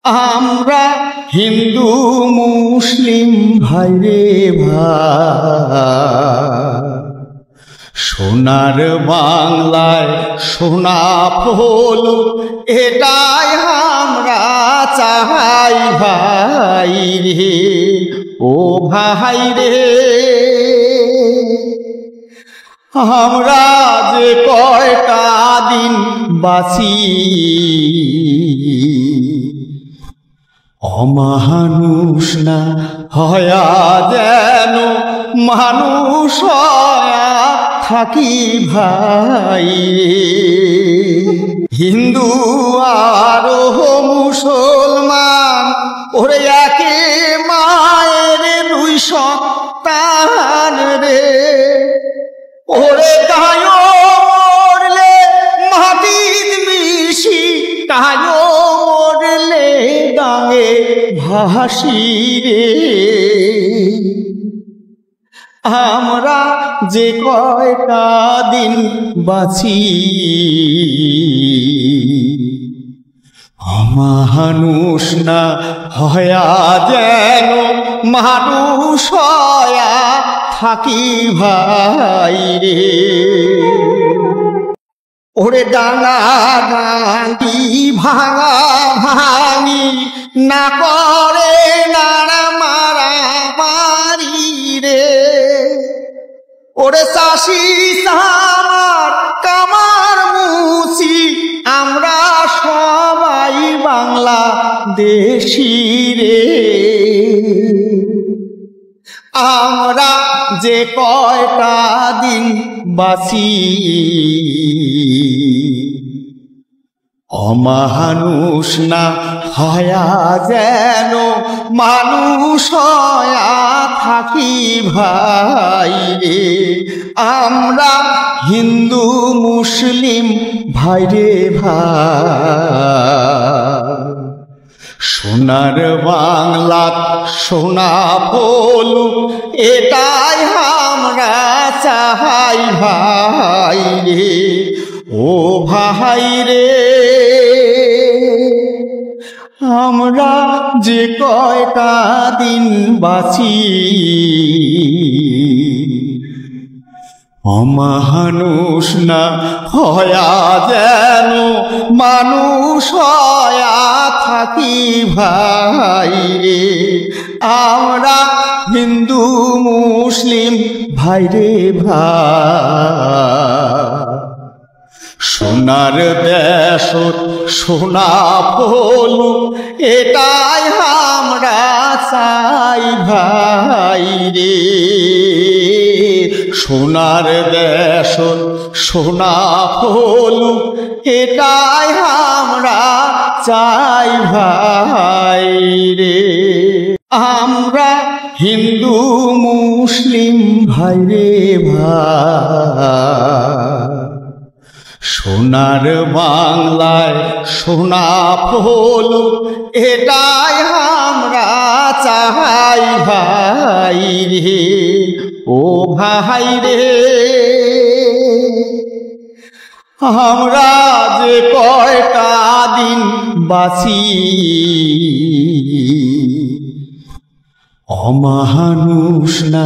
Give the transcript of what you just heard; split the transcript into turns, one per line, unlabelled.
আমরা হিন্দু মুসলিম ভাইরে ভাই, সোনার বাংলায় সোনা ফুল এটাই আমরা চাই ভাই রে, ও ভাই রে। আমরা যে কয়টা দিন বাঁচি অমানুষ না হয়া যেন মানুষ হয়া থাকি ভাই। হিন্দু আর মুসলমান ওরে একে মায়ের দুই সন্তান রে, ওরে কায়ো মরলে মাটির মিশি, কায়ো মরলে গাঙে ভাসি রে। আমরা যে কয়টা দিন বাঁচি অমানুষ না হয়া যেন মানুষ হয়া থাকি ভাই রে। ওরে ডাঙা ডাঙি ভাঙা ভাঙি না করে নাড়া মারা মারি রে। ওরে চাষি সামার কামার মুচি আমরা সবাই বাংলাদেশি রে। আমরা যে কয়টা দিন বাঁচি অমানুষ না হয়া যেন মানুষ হয়া থাকি ভাই রে। আমরা হিন্দু মুসলিম ভাইরে ভাই, সোনার বাংলা সোনা ফুল এটাই আমরা চাই ভাই রে, ও ভাই রে। আমরা যে কয়টা দিন বাঁচি অমানুষ না হয়া যেন মানুষ হয়া থাকি ভাই রে। আমরা হিন্দু মুসলিম ভাইরে ভাই, সোনার দেশ সোনা ফুল এটাই আমরা চাই ভাই রে। সোনার দেশ সোনা ফুল এটাই আমরা চাই ভাই রে। আমরা হিন্দু মুসলিম ভাইরে ভাই, সোনার বাংলায় সোনা ফুল এটাই আমরা চাই ভাই রে, ও ভাই রে। আমরা যে কয়টা দিন বাঁচি অমানুষ না